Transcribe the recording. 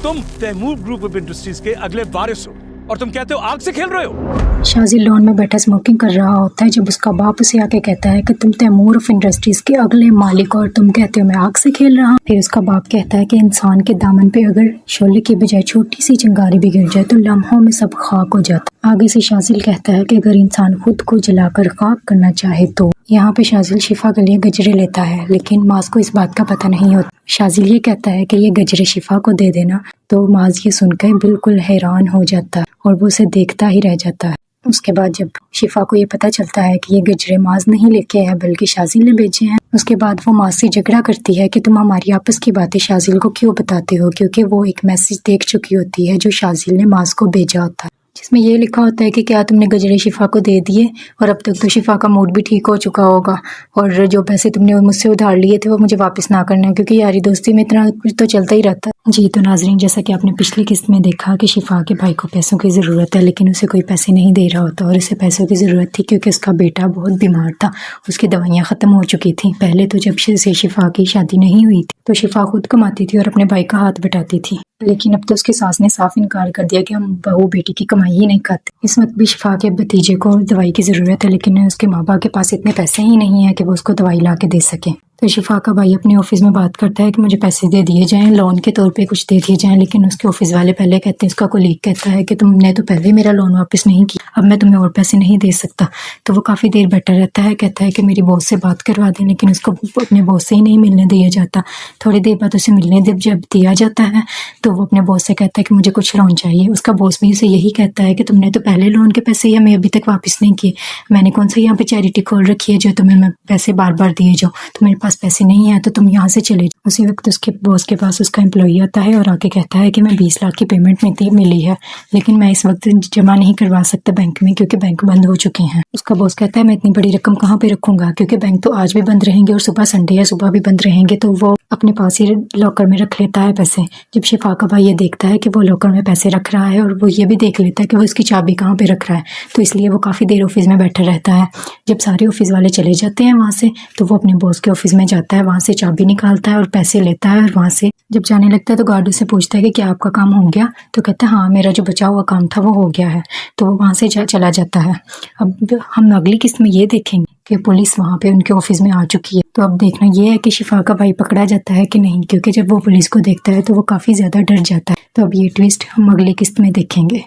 तुम Taimur group of industries के अगले वारिस हो और तुम कहते हो आग से खेल रहे हो। शाजिल लॉन में बैठा स्मोकिंग कर रहा होता है जब उसका बाप उसे आके कहता है कि तुम तैमूर ऑफ इंडस्ट्रीज के अगले मालिक हो और तुम कहते हो मैं आग से खेल रहा हूँ। फिर उसका बाप कहता है कि इंसान के दामन पे अगर शोले की बजाय छोटी सी चिंगारी भी गिर जाए तो लम्हों में सब खाक हो जाता। आगे से शाजिल कहता है कि अगर इंसान खुद को जलाकर खाक करना चाहे तो। यहाँ पे शाजिल शिफा के लिए गजरे लेता है, लेकिन माज को इस बात का पता नहीं होता। शाजिल ये कहता है कि ये गजरे शिफा को दे देना, तो माज ये सुनकर बिल्कुल हैरान हो जाता है और वो उसे देखता ही रह जाता है। उसके बाद जब शिफा को ये पता चलता है कि ये गजरे माज नहीं लेके आया बल्कि शाजिल ने भेजे हैं, उसके बाद वो माज से झगड़ा करती है कि तुम हमारी आपस की बातें शाजिल को क्यों बताते हो, क्योंकि वो एक मैसेज देख चुकी होती है जो शाजिल ने माज को भेजा होता है, जिसमें ये लिखा होता है कि क्या तुमने गजरे शिफा को दे दिए और अब तक तो शिफा का मूड भी ठीक हो चुका होगा और जो पैसे तुमने मुझसे उधार लिए थे वो मुझे वापस ना करना, क्योंकि यारी दोस्ती में इतना कुछ तो चलता ही रहता है। जी तो नाजरीन, जैसा कि आपने पिछली किस्त में देखा कि शिफा के भाई को पैसों की ज़रूरत है, लेकिन उसे कोई पैसे नहीं दे रहा होता और उसे पैसों की ज़रूरत थी क्योंकि उसका बेटा बहुत बीमार था, उसकी दवाइयाँ ख़त्म हो चुकी थी। पहले तो जब से शिफा की शादी नहीं हुई थी तो शिफा खुद कमाती थी और अपने भाई का हाथ बटाती थी, लेकिन अब तो उसकी सास ने साफ इनकार कर दिया कि हम बहू बेटी की कमाई ही नहीं खाते। इस वक्त भी शिफा के भतीजे को दवाई की ज़रूरत है, लेकिन उसके माँ बाप के पास इतने पैसे ही नहीं है कि वो उसको दवाई ला के दे सके। तो शिफा का भाई अपने ऑफिस में बात करता है कि मुझे पैसे दे दिए जाएं, लोन के तौर पे कुछ दे दिए जाएं, लेकिन उसके ऑफिस वाले पहले कहते हैं, उसका कोलीग कहता है कि तुमने तो पहले मेरा लोन वापस नहीं किया, अब मैं तुम्हें और पैसे नहीं दे सकता। तो वो काफ़ी देर बैठा रहता है, कहता है कि मेरी बॉस से बात करवा दें, लेकिन उसको अपने बॉस से ही नहीं मिलने दिया जाता। थोड़ी देर बाद उसे मिलने जब दिया जाता है तो वो अपने बॉस से कहता है कि मुझे कुछ लोन चाहिए। उसका बॉस भी उसे यही कहता है कि तुमने तो पहले लोन के पैसे ही हमें अभी तक वापस नहीं किए, मैंने कौन सा यहाँ पे चैरिटी खोल रखी है जो तुम्हें मैं पैसे बार बार दिए जाऊँ, तो मेरे पास पैसे नहीं है तो तुम यहाँ से चले जाओ। उसी वक्त उसके बॉस के पास उसका एम्प्लॉई आता है और आके कहता है कि मैं 20 लाख की पेमेंट मिली है, लेकिन मैं इस वक्त जमा नहीं करवा सकता बैंक में क्योंकि बैंक बंद हो चुके हैं। उसका बॉस कहता है मैं इतनी बड़ी रकम कहाँ पे रखूंगा, क्योंकि बैंक तो आज भी बंद रहेंगे और सुबह संडे है, सुबह भी बंद रहेंगे। तो वो अपने पास ही लॉकर में रख लेता है पैसे। जब शिफा का भाई ये देखता है कि वो लॉकर में पैसे रख रहा है और वो ये भी देख लेता है कि वो इसकी चाबी कहाँ पे रख रहा है, तो इसलिए वो काफ़ी देर ऑफिस में बैठा रहता है। जब सारे ऑफिस वाले चले जाते हैं वहाँ से, तो वो अपने बॉस के ऑफिस में जाता है, वहाँ से चाबी निकालता है और पैसे लेता है। और वहाँ से जब जाने लगता है तो गार्ड से पूछता है कि क्या आपका काम हो गया, तो कहता है हाँ मेरा जो बचा हुआ काम था वो हो गया है। तो वो वहाँ से चला जाता है। अब हम अगली किस्त में ये देखेंगे कि पुलिस वहाँ पे उनके ऑफिस में आ चुकी है। तो अब देखना ये है कि शिफा का भाई पकड़ा जाता है कि नहीं, क्योंकि जब वो पुलिस को देखता है तो वो काफ़ी ज़्यादा डर जाता है। तो अब ये ट्विस्ट हम अगली किस्त में देखेंगे।